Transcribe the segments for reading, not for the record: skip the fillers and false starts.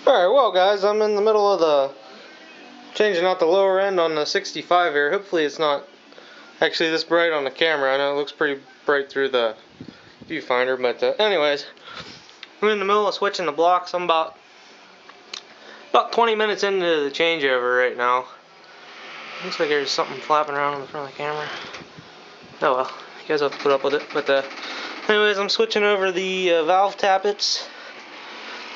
Alright, well guys, I'm in the middle of the changing out the lower end on the 65 here. Hopefully it's not actually this bright on the camera. I know it looks pretty bright through the viewfinder, but anyways, I'm in the middle of switching the blocks. I'm about 20 minutes into the changeover right now. Looks like there's something flapping around in the front of the camera. Oh well, you guys have to put up with it. But anyways, I'm switching over the valve tappets,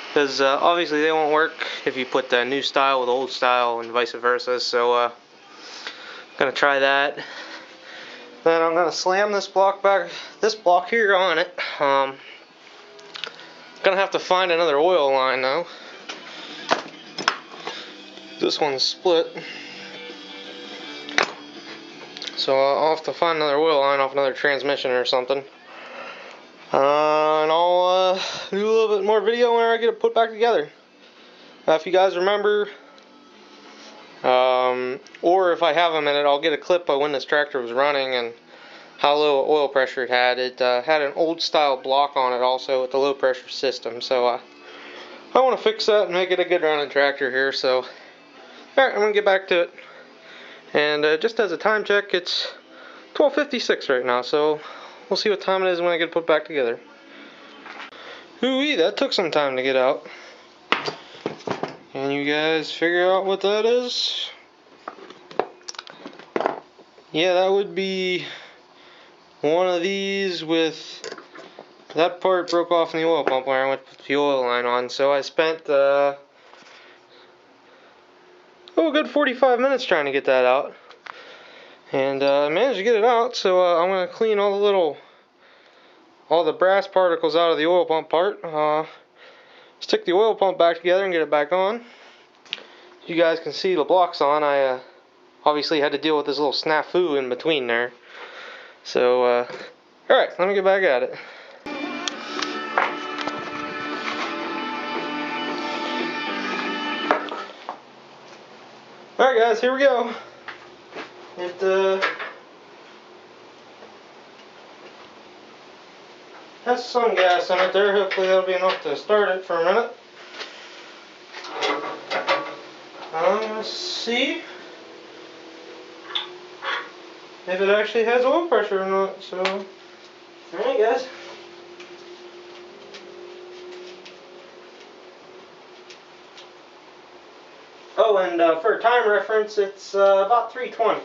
because obviously they won't work if you put the new style with old style and vice versa. So I'm gonna try that. Then I'm gonna slam this block here on it. Gonna have to find another oil line though. This one's split, so I'll have to find another oil line off another transmission or something. And I'll do a little bit more video when I get it put back together. If you guys remember, or if I have a minute, I'll get a clip of when this tractor was running and how low oil pressure it had. It had an old style block on it also with the low pressure system. So I want to fix that and make it a good running tractor here. So alright, I'm going to get back to it. And just as a time check, it's 12:56 right now. So we'll see what time it is when I get it put back together. Ooh-wee, that took some time to get out. Can you guys figure out what that is? Yeah, that would be one of these with that part broke off in the oil pump where I went to put the oil line on. So I spent a good 45 minutes trying to get that out. And I managed to get it out, so I'm going to clean all the brass particles out of the oil pump part. Stick the oil pump back together and get it back on. You guys can see the blocks on. I obviously had to deal with this little snafu in between there. So, alright, let me get back at it. Alright guys, here we go. It has some gas in it there. Hopefully that'll be enough to start it for a minute. Let's see if it actually has oil pressure or not. So, alright guys. Oh, and for time reference, it's about 3:20.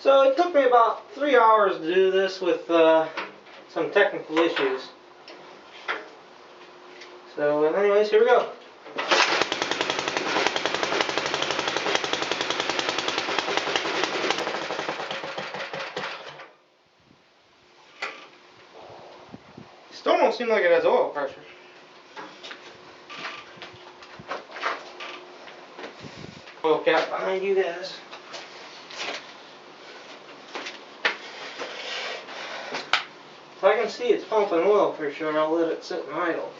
So it took me about 3 hours to do this with some technical issues. So anyways, here we go. Still don't seem like it has oil pressure. Oil cap behind you guys. If I can see it's pumping oil for sure, I'll let it sit and idle.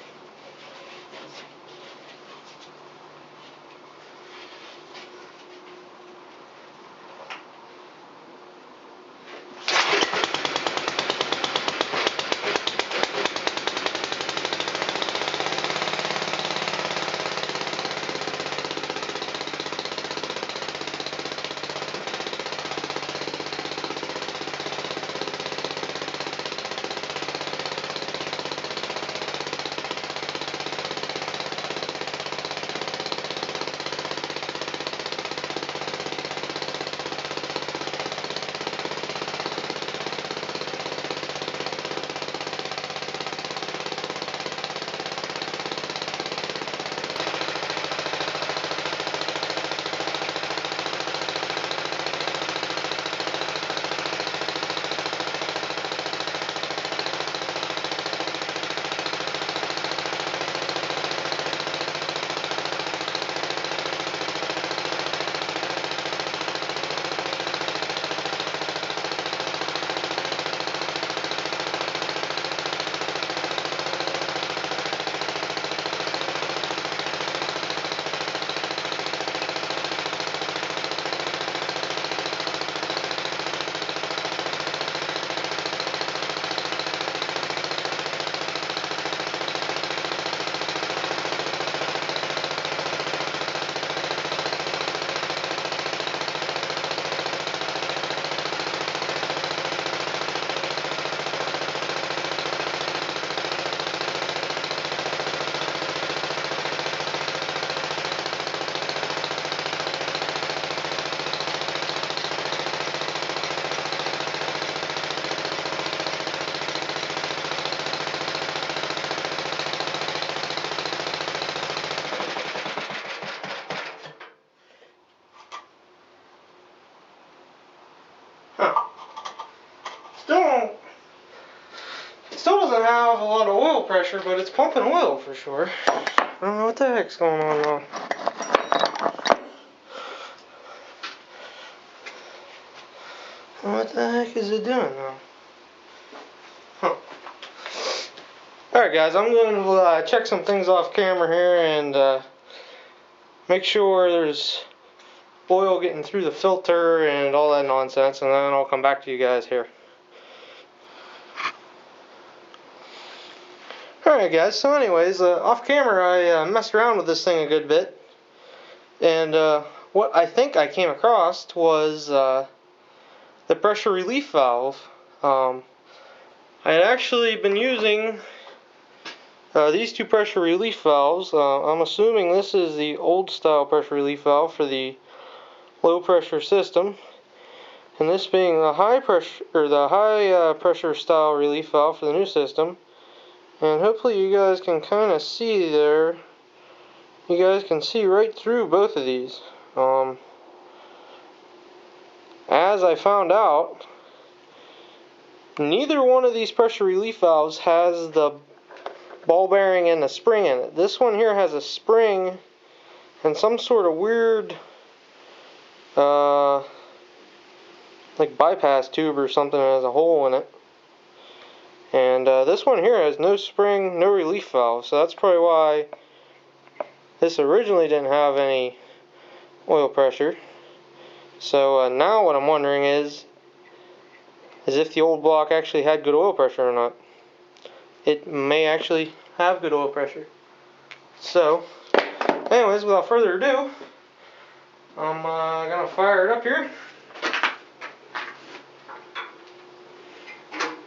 pressure, but it's pumping oil for sure. I don't know what the heck's going on though. What the heck is it doing now? Huh. Alright guys, I'm going to check some things off camera here and make sure there's oil getting through the filter and all that nonsense, and then I'll come back to you guys here. Alright guys, so anyways, off camera I messed around with this thing a good bit, and what I think I came across was the pressure relief valve. I had actually been using these two pressure relief valves. I'm assuming this is the old style pressure relief valve for the low pressure system, and this being the high pressure or the high pressure style relief valve for the new system. And hopefully you guys can kind of see there. You guys can see right through both of these. As I found out, neither one of these pressure relief valves has the ball bearing and the spring in it. This one here has a spring and some sort of weird like bypass tube or something that has a hole in it. And this one here has no spring, no relief valve, so that's probably why this originally didn't have any oil pressure. So now what I'm wondering is if the old block actually had good oil pressure or not. It may actually have good oil pressure. So, anyways, without further ado, I'm gonna fire it up here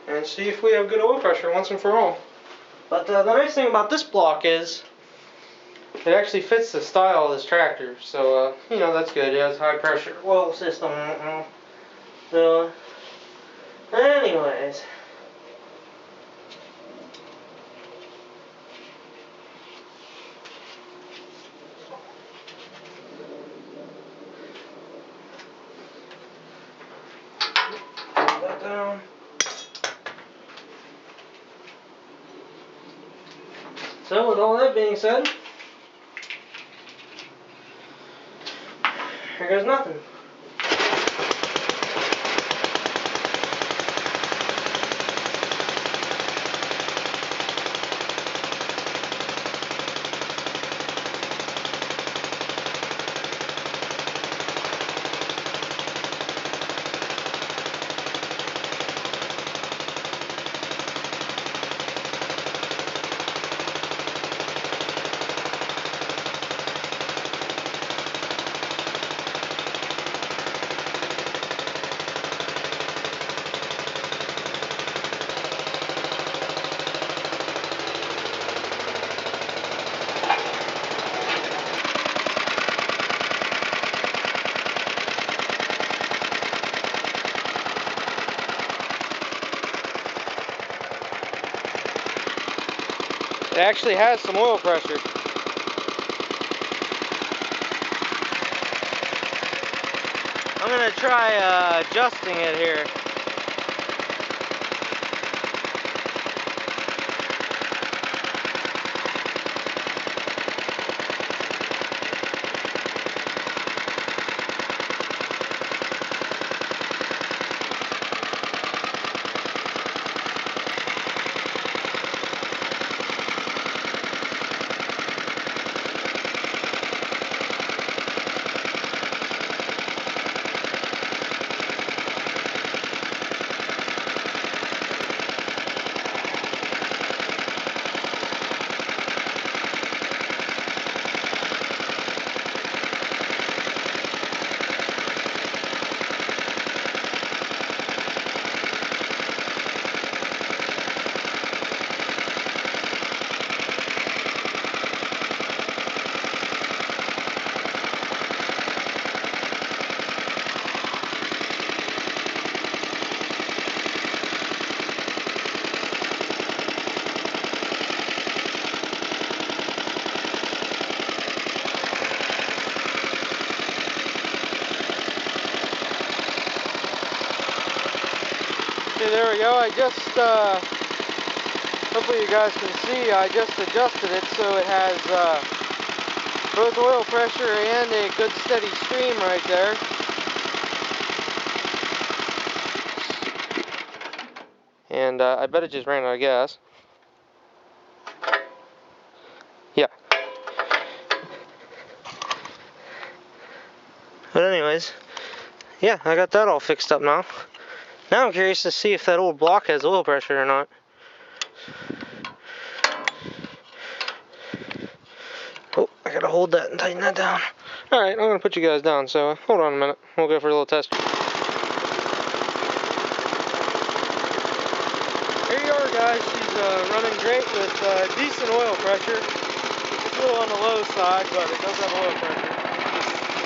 and see if we have good oil pressure once and for all. But the nice thing about this block is it actually fits the style of this tractor, so you know, that's good. It has high pressure oil system. So, anyways, put that down. So, with all that being said, here goes nothing. It actually has some oil pressure. I'm going to try adjusting it here. Okay, there we go. I just Hopefully you guys can see, I just adjusted it so it has both oil pressure and a good steady stream right there. And I bet it just ran out of gas. Yeah. But anyways, yeah, I got that all fixed up now. Now I'm curious to see if that old block has oil pressure or not. Oh, I gotta hold that and tighten that down. Alright, I'm gonna put you guys down, so hold on a minute. We'll go for a little test. Here you are, guys. She's running great with decent oil pressure. It's a little on the low side, but it does have oil pressure.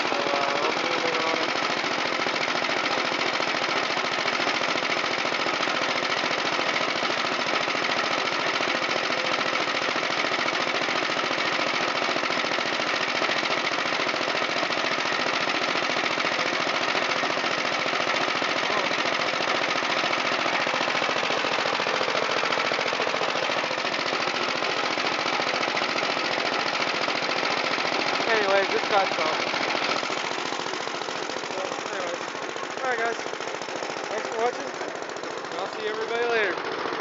So I'll zoom in on it. Anyways, it's got some. So, anyways. Alright guys, thanks for watching, and I'll see everybody later.